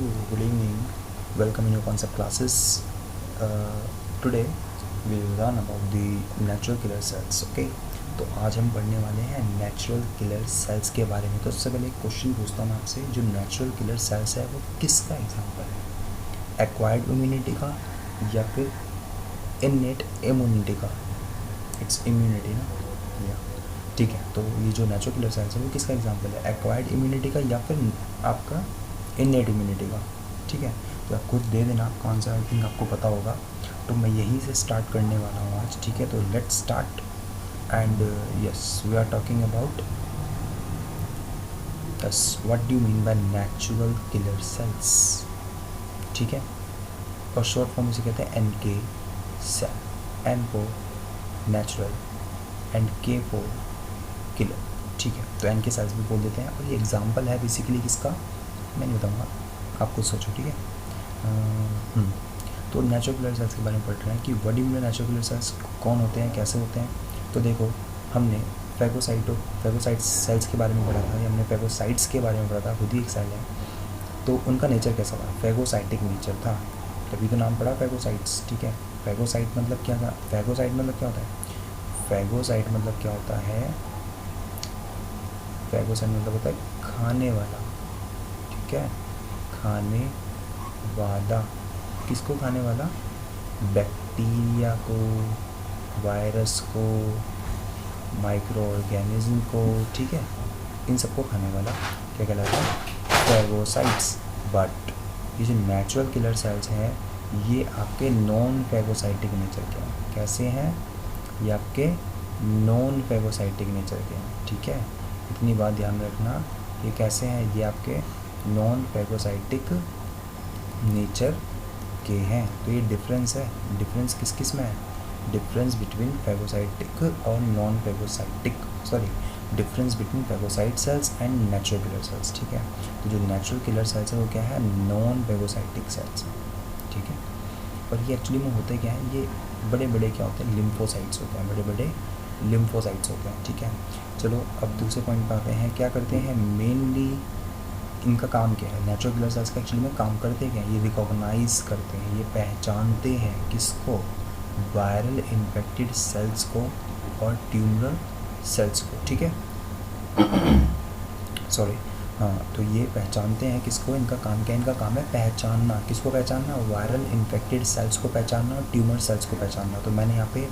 good evening. Welcome in your concept classes. Today we will learn about the natural killer cells. Okay, तो आज हम पढ़ने वाले हैं नेचुरल किलर सेल्स के बारे में. तो सबसे पहले एक क्वेश्चन पूछता हूँ आपसे, जो नेचुरल किलर सेल्स है वो किसका एग्जांपल है? एक्वायर्ड इम्यूनिटी का या फिर इननेट इम्यूनिटी का? इट्स इम्यूनिटी ना, या ठीक है. तो ये जो नेचुरल किलर सेल्स है वो किसका एग्जांपल है? एक्वायर्ड इम्यूनिटी का या फिर आपका इननेट इम्यूनिटी का? ठीक है, तो आप खुद दे देना कौन सा. आई थिंक आपको पता होगा. तो मैं यहीं से स्टार्ट करने वाला हूँ आज. ठीक है, तो let's start. And yes, we are talking about yes what do you mean by natural killer cells. ठीक है, और शॉर्ट फॉर्म इसे कहते हैं NK cell. N for natural and K for killer. ठीक है, तो NK सेल्स भी बोल देते हैं. और ये एग्जांपल है बेसिकली किसका, मैं नहीं बताऊँगा, आप खुद सोचो. ठीक है, तो नेचुरल किलर सेल्स के बारे में पढ़ रहे हैं कि what do you mean natural killer sales, कौन होते हैं, कैसे होते हैं. तो देखो, हमने फेगोसाइट सेल्स के बारे में पढ़ा था, या हमने फेगोसाइट्स के बारे में पढ़ा था. खुद ही एक सेल है, तो उनका नेचर कैसा था? फेगोसाइटिक नेचर था, तभी तो नाम पड़ा फेगोसाइट्स. ठीक है, फेगोसाइट मतलब क्या था? फेगोसाइट मतलब क्या होता है? फेगोसाइट मतलब क्या होता है? फेगोसाइट मतलब होता है खाने वाला. ठीक है, खाने वाला. किसको खाने वाला? बैक्टीरिया को, वायरस को, माइक्रो ऑर्गेनिज्म को. ठीक है, इन सबको खाने वाला क्या कहलाता है? फेगोसाइट्स. बट ये जो नेचुरल किलर सेल्स हैं ये आपके नॉन फेगोसाइटिक नेचर के हैं. कैसे हैं? ये आपके नॉन फेगोसाइटिक नेचर के हैं. ठीक है, इतनी बात ध्यान रखना. ये कैसे हैं? ये आपके नॉन फेगोसाइटिक नेचर के हैं. तो ये डिफरेंस है. डिफरेंस किस किस में है? डिफरेंस बिटवीन फेगोसाइटिक और non phagocytic, difference between phagocyte cells and natural killer cells. ठीक है, तो जो नेचुरल किलर सेल्स है वो क्या है? Non phagocytic cells. ठीक है, और ये एक्चुअली में होते क्या है? ये बड़े बड़े क्या होते हैं? लिम्फोसाइट्स होते हैं. बड़े बड़े लिम्फोसाइट्स होते हैं. ठीक है, चलो अब दूसरे पॉइंट पर आते हैं. क्या करते हैं मेनली, इनका काम क्या है? नेचुरल किलर सेल्स का एक्चुअली में काम करते क्या है? ये रिकॉग्नाइज करते हैं, ये पहचानते हैं किसको? वायरल इन्फेक्टेड सेल्स को और ट्यूमरल सेल्स को. ठीक है, सॉरी, हाँ, तो ये पहचानते हैं किसको? इनका काम क्या है? इनका काम है पहचानना. किसको पहचानना? वायरल इन्फेक्टेड सेल्स को पहचानना और ट्यूमर सेल्स को पहचानना. तो मैंने यहाँ पे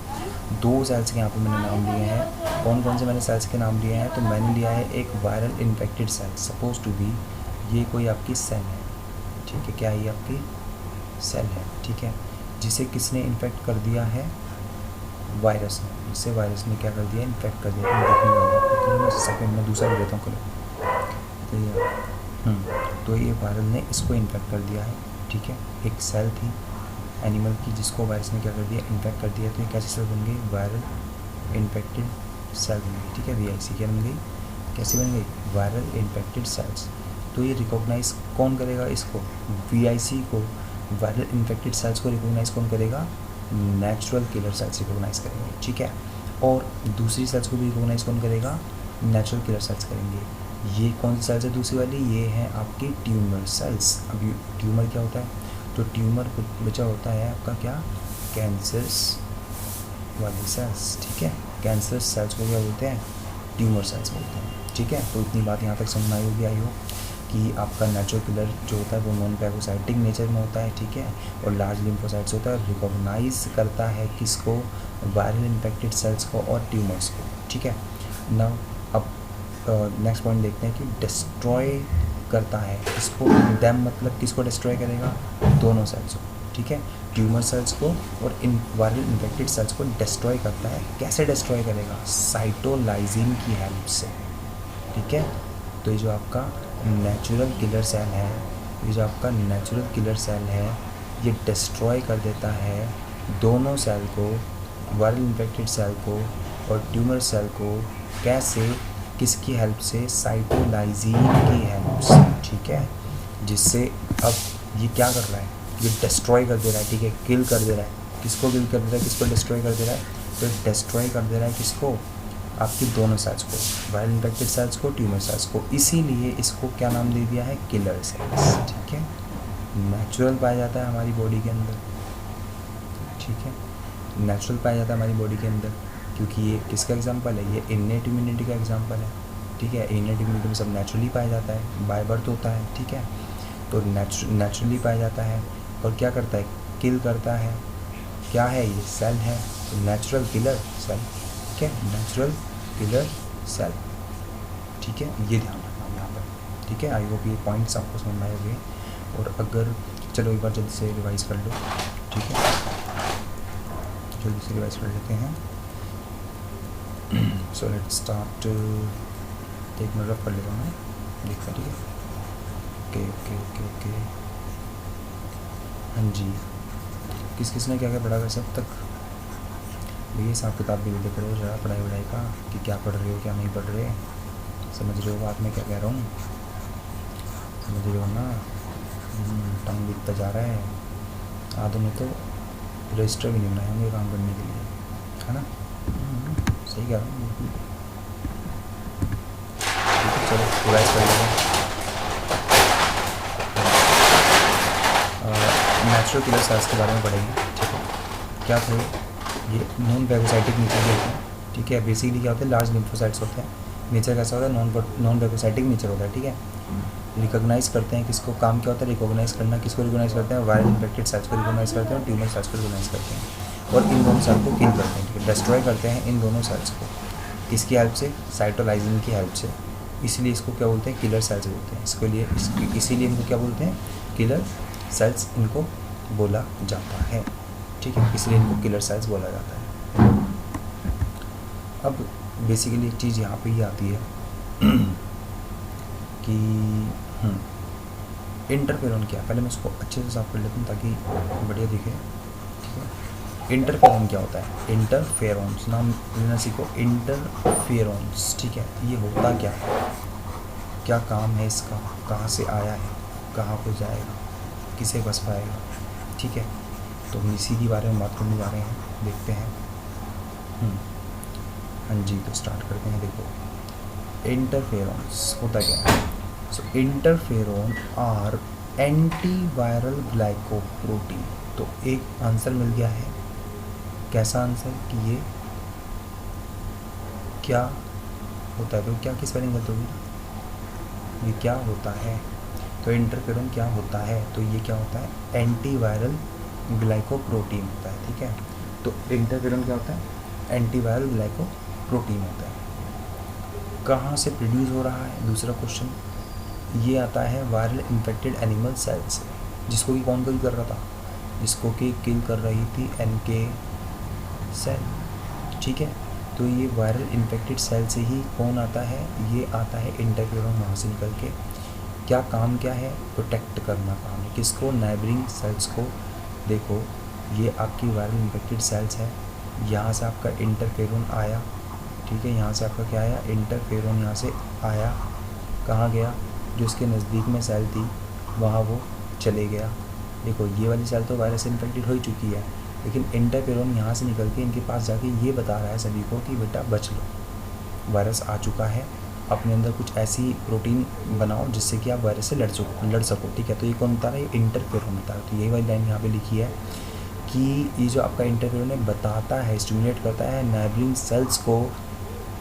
दो सेल्स के यहाँ पे मैंने नाम लिए हैं. कौन कौन से मैंने सेल्स के नाम लिए हैं? तो मैंने लिया है एक viral infected cell. Suppose to be ये कोई आपकी सेल है. ठीक है, क्या ये आपकी सेल है? ठीक है, जिसे किसने इन्फेक्ट कर दिया है? वायरस ने. जिससे वायरस ने क्या कर दिया? इन्फेक्ट कर दिया. देखने सेकेंड में दूसरा ले लेता हूँ. करो तो ये वायरल ने इसको इन्फेक्ट कर दिया है. ठीक है, एक सेल थी एनिमल की जिसको वायरस ने क्या कर दिया? इन्फेक्ट कर दिया. तो ये कैसी सेल बन गई? वायरल इन्फेक्टेड सेल बन गई. ठीक है, VIC क्या बन गई? कैसे बन गई? Viral infected cells. तो ये रिकॉग्नाइज कौन करेगा इसको? VIC को, वायरल इन्फेक्टेड सेल्स को रिकॉग्नाइज कौन करेगा? नेचुरल किलर सेल्स रिकॉग्नाइज करेंगे. ठीक है, और दूसरी सेल्स को भी रिकॉग्नाइज कौन करेगा? नेचुरल किलर सेल्स करेंगे. ये कौन सी सेल्स है दूसरी वाली? ये है आपकी ट्यूमर सेल्स. अब ये ट्यूमर क्या होता है? तो ट्यूमर बचा होता है आपका क्या? कैंसर्स वाली सेल्स. ठीक है, कैंसर सेल्स को क्या बोलते हैं? ट्यूमर सेल्स बोलते हैं. ठीक है, तो इतनी बात यहाँ तक समझ में आई होगी, आई हो कि आपका नेचुरल किलर जो होता है वो नॉन फेगोसाइटिक नेचर में होता है. ठीक है, और लार्ज लिम्फोसाइट्स होता है, रिकॉग्नाइज करता है किसको? वायरल इन्फेक्टेड सेल्स को और ट्यूमर्स को. ठीक है, नाउ अब नेक्स्ट पॉइंट देखते हैं कि डिस्ट्रॉय करता है किसको? डैम मतलब किसको डिस्ट्रॉय करेगा? दोनों सेल्स को. ठीक है, ट्यूमर सेल्स को और इन वायरल इन्फेक्टेड सेल्स को डिस्ट्रॉय करता है. कैसे डिस्ट्रॉय करेगा? साइटोलाइजिन की हेल्प से. ठीक है, तो ये जो आपका नेचुरल किलर सेल है, ये जो आपका नेचुरल किलर सेल है, ये डिस्ट्रॉय कर देता है दोनों सेल को, वायरल इन्फेक्टेड सेल को और ट्यूमर सेल को. कैसे? किसकी हेल्प से? साइटोलाइजिन की हेल्प से. ठीक है, जिससे अब ये क्या कर रहा है? ये डिस्ट्रॉय कर दे रहा है. ठीक है, किल कर दे रहा है. किसको किल कर दे रहा है? किसको डिस्ट्रॉय कर दे रहा है? तो डिस्ट्रॉय कर दे रहा है किसको? आपकी दोनों सेल्स को, वायरल इन्फेक्टेड सेल्स को, ट्यूमर सेल्स को. इसीलिए इसको क्या नाम दे दिया है? Killer cells. ठीक है, नेचुरल पाया जाता है हमारी बॉडी के अंदर, ठीक है, नेचुरल पाया जाता है हमारी बॉडी के अंदर, क्योंकि ये किसका एग्जांपल है, ये इननेट इम्यूनिटी का एग्जांपल है, ठीक है। इननेट इम्यूनिटी में सब नेचुरली पाया जाता है, बाय बर्थ होता है, ठीक है। तो नेचुरली पाया जाता है और क्या करता है, किल करता है। क्या है ये, सेल है, तो नेचुरल किलर सेल, ठीक है, नेचुरल किलर सेल, ठीक है। ये ध्यान रखना यहाँ पर, ठीक है। आई होप ये पॉइंट्स आपको समझ में आए होंगे। और अगर चलो एक बार जल्दी से रिवाइज़ कर लो, ठीक है, जल्दी से रिवाइज़ कर लेते हैं। सो लेट्स स्टार्ट, एक मिनट रफ कर लेता हूँ मैं, देखता, ठीक है। ओके ओके ओके ओके, हाँ जी, किस किस ने क्या क्या पढ़ा वैसे अब तक? भैया हिसाब किताब भी देख रहे हो जरा पढ़ाई वढ़ाई का, कि क्या पढ़ रहे हो क्या नहीं पढ़ रहे, समझ रहे हो बात में क्या कह रहा हूँ, समझ रहे हो ना। टाइम बीतता जा रहा है, आधे में तो रजिस्टर भी नहीं बनाए होंगे काम करने के लिए, है ना। सही कह रहा हूँ बिल्कुल, ठीक है। चलो रिवाइज कर लेंगे। नेचुरल किलर सेल्स के बारे में पढ़ेंगे, ठीक है। क्या थे ये, नॉन फैगोसाइटिक नेचर के होते हैं, ठीक है। बेसिकली क्या होते हैं, लार्ज लिम्फोसाइट्स होते हैं। नेचर कैसा होता है, नॉन फैगोसाइटिक नेचर होता है, ठीक है। रिकॉग्नाइज करते हैं किसको, काम क्या होता है रिकॉग्नाइज करना, किसको रिकॉग्नाइज करते हैं, वायरल इन्फेक्टेड सेल्स को रिकॉग्नाइज करते हैं और ट्यूमर सेल्स को रिकॉग्नाइज करते हैं, और इन दोनों सेल को किल करते हैं, ठीक है, डिस्ट्रॉय करते हैं इन दोनों सेल्स को। किसकी हेल्प से, साइटोलाइजिन की हेल्प से। इसलिए इसको क्या बोलते हैं, किलर सेल्स बोलते हैं इसके लिए, इसीलिए इनको क्या बोलते हैं, किलर सेल्स इनको बोला जाता है, ठीक है। इसलिए इनको किलर सेल्स बोला जाता है। अब बेसिकली एक चीज़ यहाँ पे ही आती है कि इंटरफेरॉन क्या है। पहले मैं इसको अच्छे से साफ कर लेता हूँ ताकि बढ़िया दिखे, ठीक है। इंटरफेरॉन क्या होता है, इंटरफेरॉन्स, नाम लेना सीखो, इंटरफेरॉन्स, ठीक है। ये होता क्या है, क्या काम है इसका, कहाँ से आया है, कहाँ को जाएगा, किसे बस पाएगा, ठीक है। तो हम इसी के बारे में बात करने जा रहे हैं, देखते हैं। हाँ जी, तो स्टार्ट करते हैं। देखो इंटरफेरॉन्स होता क्या है। सो इंटरफेरॉन आर एंटीवायरल ग्लाइकोप्रोटीन। तो एक आंसर मिल गया है, कैसा आंसर, कि ये क्या होता है, तो क्या की स्पेलिंग गलत होगी, ये क्या होता है, तो इंटरफेरॉन क्या होता है, तो ये क्या होता है, एंटीवायरल ग्लाइकोप्रोटीन होता है, ठीक है। तो इंटरफेरॉन क्या होता है, एंटीवायरल ग्लाइकोप्रोटीन होता है। कहाँ से प्रोड्यूस हो रहा है, दूसरा क्वेश्चन, ये आता है वायरल इन्फेक्टेड एनिमल सेल से, जिसको कि कौन किल कर रहा था, जिसको कि किल कर रही थी NK सेल, ठीक है। तो ये वायरल इन्फेक्टेड सेल से ही कौन आता है, ये आता है इंटरफेरॉन, वहाँ से निकल के। क्या काम क्या है, प्रोटेक्ट करना काम है, किसको, नाइबरिंग सेल्स को। देखो ये आपकी वायरल इन्फेक्टेड सेल्स है, यहाँ से आपका इंटरफेरॉन आया, ठीक है, यहाँ से आपका क्या आया, इंटरफेरॉन यहाँ से आया, कहाँ गया, जो इसके नज़दीक में सेल थी वहाँ वो चले गया। देखो ये वाली सेल तो वायरस से इन्फेक्टेड हो ही चुकी है, लेकिन इंटरफेरॉन यहाँ से निकल के इनके पास जाके ये बता रहा है सभी को कि बेटा बच लो, वायरस आ चुका है, अपने अंदर कुछ ऐसी प्रोटीन बनाओ जिससे कि आप वायरस से लड़ सको, ठीक है। तो ये कौन बता रहा है, ये इंटरफेरॉन बता रहा है। तो यही वाली लाइन यहाँ पे लिखी है कि ये जो आपका इंटरफेरॉन है बताता है, स्टिमुलेट करता है नाइबरिंग सेल्स को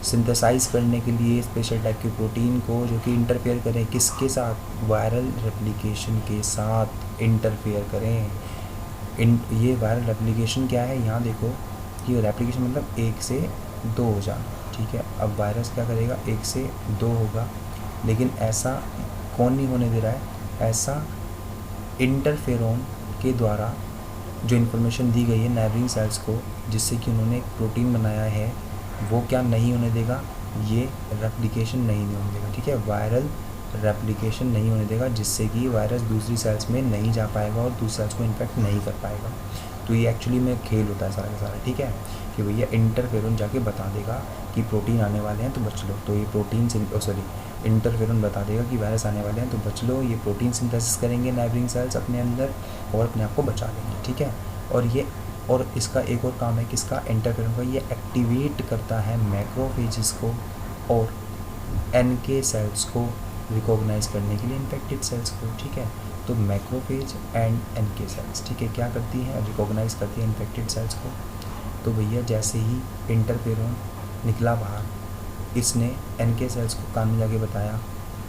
सिंथेसाइज करने के लिए स्पेशल टाइप के प्रोटीन को, जो कि इंटरफेयर करें किसके साथ, वायरल रेप्लिकेशन के साथ इंटरफेयर करें। ये वायरल रेप्लिकेशन क्या है, यहाँ देखो कि रेप्लिकेशन मतलब 1 से 2 हो जाना, ठीक है। अब वायरस क्या करेगा, 1 से 2 होगा, लेकिन ऐसा कौन नहीं होने दे रहा है, ऐसा इंटरफेरॉन के द्वारा जो इन्फॉर्मेशन दी गई है नाइबरिंग सेल्स को, जिससे कि उन्होंने एक प्रोटीन बनाया है, वो क्या नहीं होने देगा, ये रेप्लिकेशन नहीं होने देगा, ठीक है। वायरल रेप्लिकेशन नहीं होने देगा, जिससे कि वायरस दूसरी सेल्स में नहीं जा पाएगा और दूसरी सेल्स को इन्फेक्ट नहीं कर पाएगा। तो ये एक्चुअली में खेल होता है सारा का सारा, ठीक है, कि भैया इंटरफेरॉन जाके बता देगा कि प्रोटीन आने वाले हैं तो बच लो। तो ये प्रोटीन इंटरफेरॉन बता देगा कि वायरस आने वाले हैं तो बच लो, ये प्रोटीन सिंथेसिस करेंगे नाइबरिंग सेल्स अपने अंदर और अपने आप को बचा लेंगे, ठीक है। और इसका एक और काम है किसका, इंटरफेरॉन का, ये एक्टिवेट करता है मैक्रोफेजेस को और NK सेल्स को रिकॉग्नाइज करने के लिए इन्फेक्टेड सेल्स को, ठीक है। तो मैक्रोफेज एंड एनके सेल्स, ठीक है, क्या करती है, रिकॉग्नाइज करती है इन्फेक्टेड सेल्स को। तो भैया जैसे ही इंटरफेरोन निकला बाहर, इसने एनके सेल्स को कान में जाके बताया,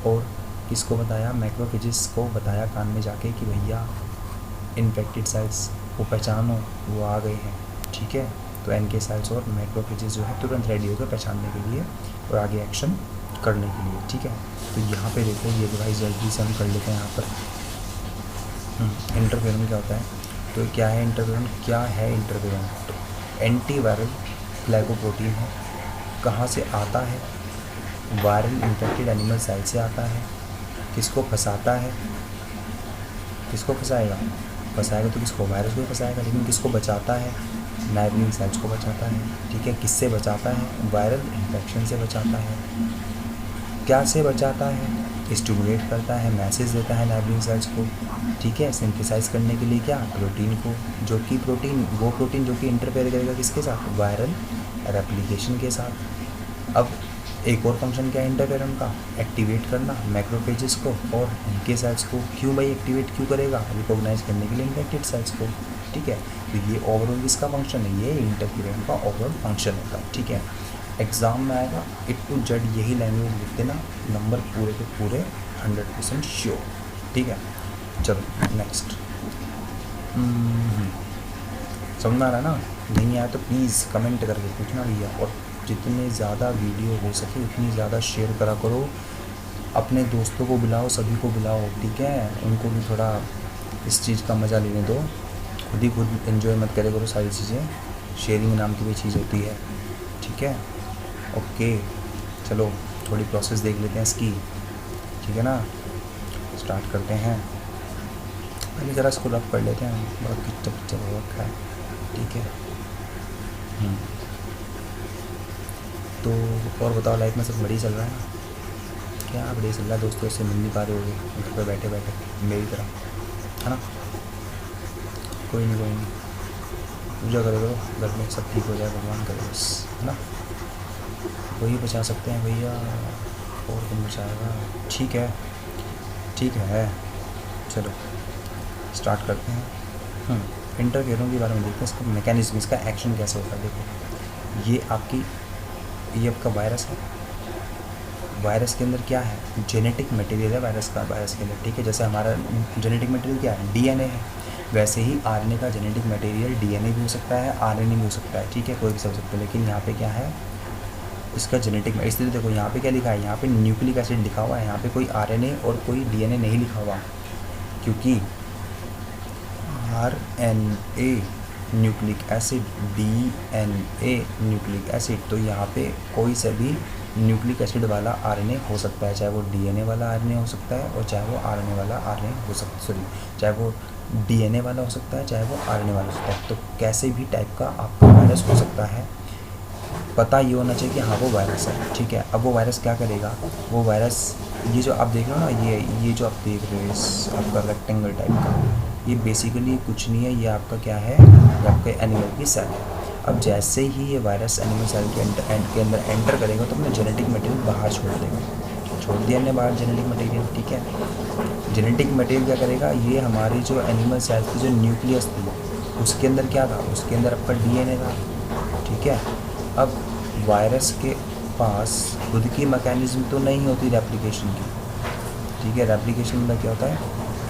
और किसको बताया, मैक्रोफेजेस को बताया कान में जाके कि भैया इन्फेक्टेड सेल्स को पहचानो, वो आ गए हैं, ठीक है। तो एनके सेल्स और मैक्रोफेजेस जो है तुरंत रेडी हो गए पहचानने के लिए और आगे एक्शन करने के लिए, ठीक है। तो यहाँ पे देखो ये डिवाइस जल्दी से हम कर लेते हैं यहाँ पर। इंटरफेरोन क्या होता है, तो क्या है इंटरफेरोन, क्या है इंटरफेरोन, तो एंटीवायरल ग्लाइकोप्रोटीन है। कहाँ से आता है, वायरल इन्फेक्टेड एनिमल सेल से आता है। किसको फंसाता है, किसको फंसाएगा, फंसाएगा तो किसको, वायरस को ही फंसाएगा, लेकिन किसको बचाता है, नाइबरिंग सेल्स को बचाता है, ठीक है। किससे बचाता है, वायरल इन्फेक्शन से बचाता है। क्या से बचाता है, स्टिमुलेट करता है, मैसेज देता है नाइबरिंग सेल्स को, ठीक है, सिंथेसाइज करने के लिए क्या, प्रोटीन को, जो कि प्रोटीन, वो प्रोटीन जो कि इंटरफेयर करेगा किसके साथ, वायरल रेप्लिकेशन के साथ। अब एक और फंक्शन क्या है इंटरफेरोन का, एक्टिवेट करना मैक्रोफेजेस को और इनके सेल्स को। क्यों भाई एक्टिवेट क्यों करेगा, रिकॉग्नाइज करने के लिए इन्फेक्टेड सेल्स को, ठीक है। तो ये ओवरऑल किसका फंक्शन है, ये इंटरफेरोन का ओवरऑल फंक्शन होता है, ठीक है। एग्ज़ाम में आएगा A to Z यही लैंग्वेज लिख देना, नंबर पूरे के पूरे 100% श्योर, ठीक है। चलो नेक्स्ट, समझ में आ रहा है ना, नहीं आया तो प्लीज़ कमेंट करके पूछना भैया, और जितने ज़्यादा वीडियो हो सके उतनी ज़्यादा शेयर करा करो, अपने दोस्तों को बुलाओ, सभी को बुलाओ, ठीक है, उनको भी थोड़ा इस चीज़ का मज़ा लेने दो, खुद ही खुद एंजॉय मत करे करो सारी चीज़ें, शेयरिंग नाम की भी चीज़ होती है, ठीक है। ओके चलो थोड़ी प्रोसेस देख लेते हैं इसकी, ठीक है ना, स्टार्ट करते हैं। पहले ज़रा इसको रफ कर लेते हैं, बहुत किच्चा हो रखा है, ठीक है। तो और बताओ, लाइफ में सब बढ़िया चल रहा है ना, क्या बढ़िया चल रहा है, दोस्तों से मिल नहीं पा रहे होगे घर पर बैठे बैठे मेरी तरह, है ना। कोई नहीं, पूजा करे करो घर में, सब ठीक हो जाए, भगवान करे बस, है ना, वही बचा सकते हैं भैया, और कौन बचाएगा, ठीक है, ठीक है। चलो स्टार्ट करते हैं। इंटरफेरोन के बारे में देखते हैं, इसका मैकेनिज्म, इसका एक्शन कैसे होता है। देखो ये आपका वायरस है, वायरस के अंदर क्या है, जेनेटिक मटेरियल है वायरस का, वायरस के अंदर, ठीक है। जैसे हमारा जेनेटिक मटेरियल क्या है, डीएनए है, वैसे ही आरएनए का जेनेटिक मटेरियल डीएनए भी हो सकता है, आरएनए भी हो सकता है, ठीक है, कोई भी हो सकता है। लेकिन यहाँ पे क्या है, इसका जेनेटिक, इसलिए देखो यहाँ पे क्या लिखा है, यहाँ पे न्यूक्लिक एसिड लिखा हुआ है, यहाँ पे कोई आरएनए और कोई डीएनए नहीं लिखा हुआ, क्योंकि RNA nucleic acid, DNA nucleic acid, तो यहाँ पे कोई से भी न्यूक्लिक एसिड वाला आरएनए हो सकता है, चाहे वो डीएनए वाला आरएनए हो सकता है और चाहे वो आरएनए वाला आरएनए हो सकता है, सॉरी, चाहे वो डीएनए वाला हो सकता है, चाहे वो आरएनए वाला हो सकता है। तो कैसे भी टाइप का आपका वायरस हो सकता है, पता ये होना चाहिए कि हाँ वो वायरस है, ठीक है। अब वो वायरस क्या करेगा, वो वायरस, ये जो आप देख रहे हो ना, ये जो आप देख रहे हो इस आपका रेक्टेंगल टाइप का, ये बेसिकली कुछ नहीं है, ये आपका क्या है, ये आपके एनिमल की सेल है। अब जैसे ही ये वायरस एनिमल सेल के अंदर एंटर करेगा तो अपना जेनेटिक मटेरियल बाहर छोड़ देगा, छोड़ दिया हमने बाहर जेनेटिक मटेरियल, ठीक है। जेनेटिक मटेरियल क्या करेगा, ये हमारी जो एनिमल सेल की जो न्यूक्लियस थी उसके अंदर क्या था, उसके अंदर आपका डीएनए था, ठीक है। अब वायरस के पास खुद की मैकेनिज्म तो नहीं होती रेप्लिकेशन की, ठीक है। रेप्लिकेशन मतलब क्या होता है,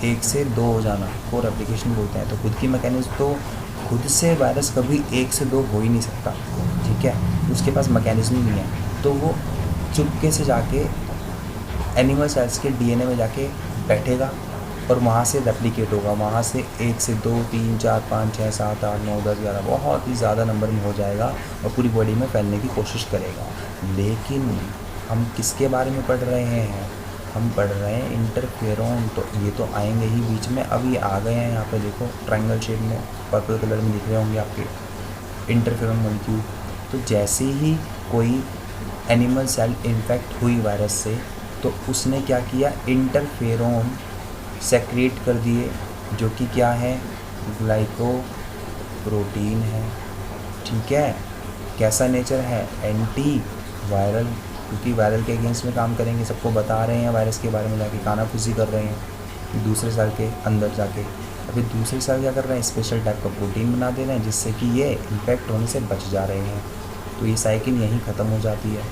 1 से 2 हो जाना, वो रेप्लिकेशन बोलते हैं। तो खुद की मैकेनिज्म, तो खुद से वायरस कभी 1 से 2 हो ही नहीं सकता, ठीक है, उसके पास मैकेनिज्म नहीं है। तो वो चुपके से जाके एनिमल सेल्स के डीएनए में जाके बैठेगा और वहाँ से रेप्लिकेट होगा, वहाँ से 1 से 2 3 4 5 6 7 8 9 10 11 बहुत ही ज़्यादा नंबर में हो जाएगा और पूरी बॉडी में फैलने की कोशिश करेगा। लेकिन हम किसके बारे में पढ़ रहे हैं, हम पढ़ रहे हैं इंटरफेरोन, तो ये तो आएंगे ही बीच में। अब ये आ गए हैं यहाँ पे, देखो ट्रायंगल शेप में पर्पल कलर में दिख रहे होंगे आपके इंटरफेरोन मॉलिक्यूल। तो जैसे ही कोई एनिमल सेल इन्फेक्ट हुई वायरस से, तो उसने क्या किया, इंटरफेरोन सेक्रेट कर दिए, जो कि क्या है, ग्लाइकोप्रोटीन है, ठीक है। कैसा नेचर है, एंटी वायरल, क्योंकि वायरल के अगेंस्ट में काम करेंगे, सबको बता रहे हैं वायरस के बारे में, जाके कानाफूसी कर रहे हैं, दूसरे सेल के अंदर जाके। अभी दूसरे सेल क्या कर रहे हैं, स्पेशल टाइप का प्रोटीन बना दे रहे हैं जिससे कि ये इन्फेक्ट होने से बच जा रहे हैं। तो ये साइकिल यहीं ख़त्म हो जाती है।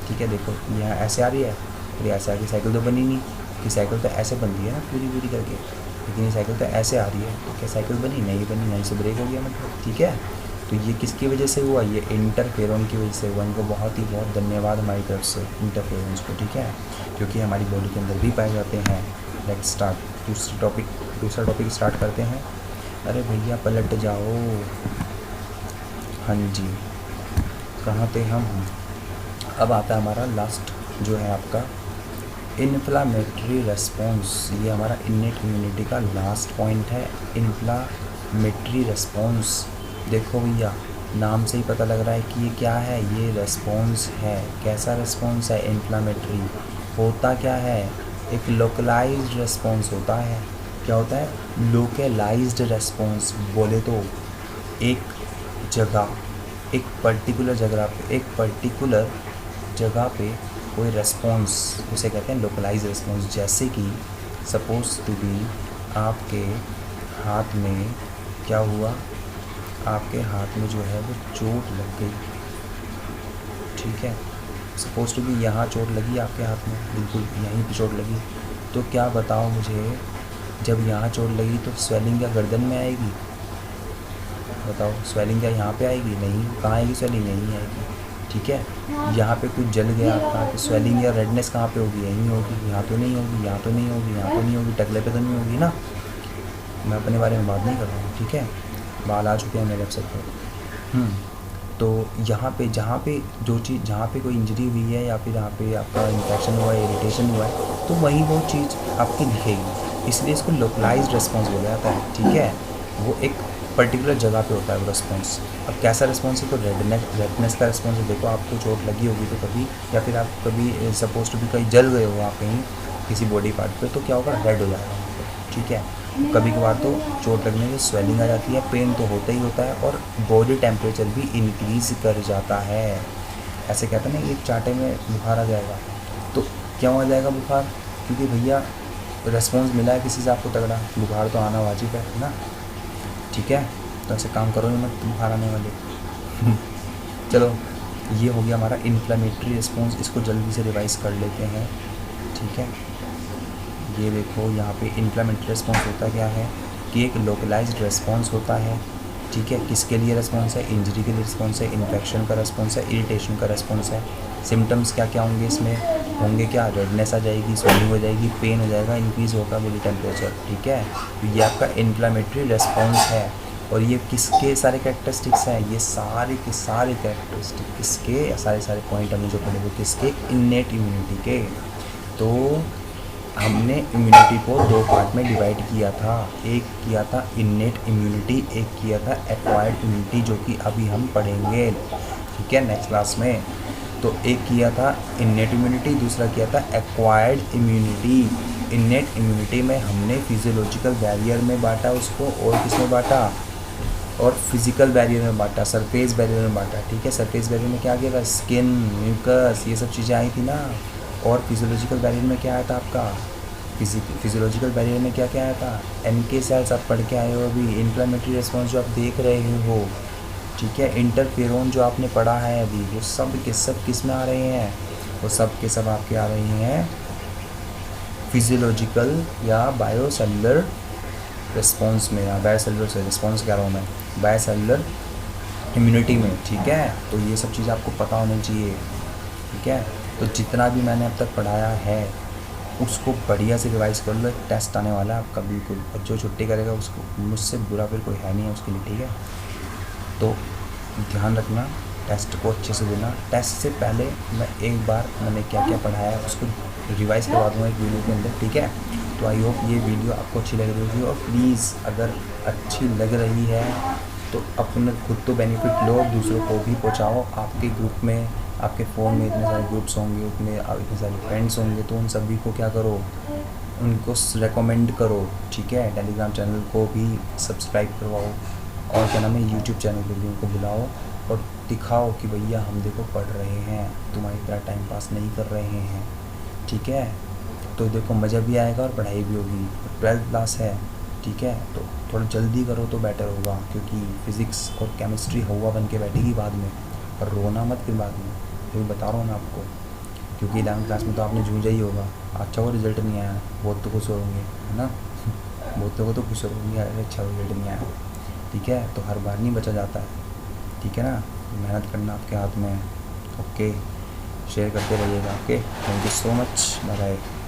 ठीक है, देखो यहाँ ऐसे आ रही है, फिर ऐसे आगे साइकिल तो बनी नहीं, कि साइकिल तो ऐसे बनती है ना पूरी पूरी करके, लेकिन ये साइकिल तो ऐसे आ रही है, तो क्या साइकिल बनी? नहीं बनी, यहीं से ब्रेक हो गया मतलब। ठीक है, तो ये किसकी वजह से हुआ? ये इंटरफेरोन की वजह से हुआ। इनको बहुत धन्यवाद हमारी तरफ से इंटरफेरोन्स को। ठीक है, क्योंकि हमारी बॉडी के अंदर भी पाए जाते हैं। लेट्स स्टार्ट दूसरा टॉपिक स्टार्ट करते हैं। अरे भैया पलट जाओ। हाँ जी, कहाँ पे हम? अब आता है हमारा लास्ट जो है आपका इन्फ्लामेटरी रेस्पॉन्स। ये हमारा इन्नेट इम्यूनिटी का लास्ट पॉइंट है, इन्फ्लामेटरी रेस्पॉन्स। देखो भैया, नाम से ही पता लग रहा है कि ये क्या है, ये रेस्पॉन्स है। कैसा रेस्पॉन्स है? इन्फ्लामेटरी। होता क्या है? एक लोकलाइज्ड रेस्पॉन्स होता है। क्या होता है? Localised response. बोले तो एक जगह, एक पर्टिकुलर जगह पे कोई रेस्पॉन्स, उसे कहते हैं लोकलाइज रेस्पॉन्स। जैसे कि सपोज टू बी आपके हाथ में क्या हुआ, आपके हाथ में जो है वो चोट लग गई। ठीक है, सपोज टू बी यहाँ चोट लगी आपके हाथ में, बिल्कुल यहीं पे चोट लगी। तो क्या बताओ मुझे, जब यहाँ चोट लगी तो स्वेलिंग क्या गर्दन में आएगी? बताओ, स्वेलिंग क्या यहाँ पे आएगी? नहीं। कहाँ आएगी स्वेलिंग? यहीं आएगी। ठीक है, यहाँ पे कुछ जल गया आपका तो स्वेलिंग या रेडनेस कहाँ पे होगी? यहीं होगी। यहाँ तो नहीं होगी, यहाँ तो नहीं होगी, यहाँ तो नहीं होगी, टकले पे तो नहीं होगी ना। मैं अपने बारे में बात नहीं कर रहा हूँ। ठीक है, बाल आ चुके हैं मेरे वेबसाइट पर। तो यहाँ पे जहाँ पे जो चीज़, जहाँ पे कोई इंजरी हुई है या फिर यहाँ पे आपका इन्फेक्शन हुआ है, इरिटेशन हुआ है, तो वहीं वो चीज़ आपकी दिखेगी। इसलिए इसको लोकलाइज्ड रेस्पॉन्स बोला जाता है। ठीक है, वो एक पर्टिकुलर जगह पे होता है वो रेस्पॉन्स। अब कैसा रेस्पॉन्स है? तो रेडनेस का रेस्पॉन्स है। देखो आपको चोट लगी होगी तो कभी, या फिर आप कभी सपोज टू भी कहीं जल गए हो आप कहीं किसी बॉडी पार्ट पे, तो क्या होगा? रेड हो जाएगा वहाँ पे। ठीक है, कभी कभार तो चोट लगने से स्वेलिंग आ जाती है, पेन तो होता ही होता है, और बॉडी टेम्परेचर भी इंक्रीज़ कर जाता है। ऐसे कहते हैं ना, एक चाटे में बुखार आ जाएगा। तो क्यों आ जाएगा बुखार? क्योंकि भैया रेस्पॉन्स मिला है किसी से आपको तगड़ा, बुखार तो आना वाजिब है ना। ठीक है, तो ऐसे काम करो मत बुखार आने वाले। चलो, ये हो गया हमारा इन्फ्लेमेटरी रिस्पॉन्स। इसको जल्दी से रिवाइज कर लेते हैं। ठीक है, ये देखो यहाँ पे इन्फ्लेमेटरी रिस्पॉन्स होता क्या है कि एक लोकलाइज्ड रिस्पॉन्स होता है। ठीक है, किसके लिए रिस्पॉन्स है? इंजरी के लिए रिस्पॉन्स है, इन्फेक्शन का रिस्पॉन्स है, इरिटेशन का रिस्पॉन्स है। सिम्टम्स क्या क्या होंगे इसमें? होंगे क्या? रेडनेस आ जाएगी, स्वेलिंग हो जाएगी, पेन हो जाएगा, इंक्रीज़ होगा बॉडी टेम्परेचर। ठीक है, तो ये आपका इन्फ्लेमेटरी रिस्पॉन्स है। और ये किसके सारे कैरेक्टरिस्टिक्स हैं? ये सारे के सारे कैरेक्टरिस्टिक किसके, सारे पॉइंट हमने जो पढ़े वो किसके? इन्नेट इम्यूनिटी के। तो हमने इम्यूनिटी को दो पार्ट में डिवाइड किया था। एक किया था इन्नेट इम्यूनिटी, एक किया था एक्वायर्ड इम्यूनिटी, जो कि अभी हम पढ़ेंगे। ठीक है, नेक्स्ट क्लास में। तो एक किया था इन्नेट इम्यूनिटी, दूसरा किया था एक्वायर्ड इम्यूनिटी। इन्नेट इम्यूनिटी में हमने फिजियोलॉजिकल बैरियर में बांटा उसको, और किस में बांटा? और फिजिकल बैरियर में बांटा, सरफेस बैरियर में बांटा। ठीक है, सरफेस बैरियर में क्या किया था? स्किन, म्यूकस, ये सब चीज़ें आई थी ना। और फिजियोलॉजिकल बैरियर में क्या आया था आपका? फिजियोलॉजिकल बैरियर में क्या क्या आया था? NK सेल्स आप पढ़ के आए हो अभी। इन्फ्लेमेटरी रिस्पॉन्स जो आप देख रहे हो, ठीक है, इंटरफेरोन जो आपने पढ़ा है अभी, वो सब के सब किस में आ रहे हैं? वो सब के सब आपके आ रहे हैं फिजियोलॉजिकल या बायोसेलुलर रिस्पॉन्स में, या बायोसेलुलर से रिस्पॉन्स कह रहा हूँ मैं, बायोसेलुलर इम्यूनिटी में। ठीक है, तो ये सब चीज़ आपको पता होनी चाहिए। ठीक है, तो जितना भी मैंने अब तक पढ़ाया है उसको बढ़िया से रिवाइज़ कर लो। एक टेस्ट आने वाला है आपका बिल्कुल, और जो छुट्टी करेगा उसको, मुझसे बुरा फिर कोई है नहीं है उसके लिए। ठीक है, तो ध्यान रखना, टेस्ट को अच्छे से देना। टेस्ट से पहले मैं एक बार मैंने क्या क्या पढ़ाया है उसको रिवाइज़ करवा दूँगा एक वीडियो के अंदर। ठीक है, तो आई होप ये वीडियो आपको अच्छी लग रही होगी, और प्लीज़ अगर अच्छी लग रही है तो अपने खुद तो बेनिफिट लो, दूसरों को भी पहुँचाओ। आपके ग्रुप में, आपके फ़ोन में इतने सारे ग्रुप्स होंगे, उतने इतने सारे फ्रेंड्स होंगे, तो उन सभी को क्या करो, उनको रेकमेंड करो। ठीक है, टेलीग्राम चैनल को भी सब्सक्राइब करवाओ, और क्या नाम है, यूट्यूब चैनल पर भी उनको बुलाओ और दिखाओ कि भैया हम देखो पढ़ रहे हैं, तुम्हारी तरह टाइम पास नहीं कर रहे हैं। ठीक है, तो देखो मज़ा भी आएगा और पढ़ाई भी होगी। 12th क्लास है, ठीक है, तो थोड़ा जल्दी करो तो बेटर होगा, क्योंकि फ़िज़िक्स और केमिस्ट्री हवा बन के बैठेगी बाद में। और रोना मत फिर बाद में, जो बता रहा हूँ मैं आपको, क्योंकि 11th क्लास में तो आपने जूझा ही होगा। अच्छा वो रिज़ल्ट नहीं आया, बहुत तो खुश होंगे, है ना। बहुतों को तो खुश होंगे, अरे अच्छा रिज़ल्ट नहीं आया, ठीक है। तो हर बार नहीं बचा जाता है, ठीक है ना। मेहनत करना आपके हाथ में है। ओके, शेयर करते रहिएगा। Okay, thank you so much, bye bye.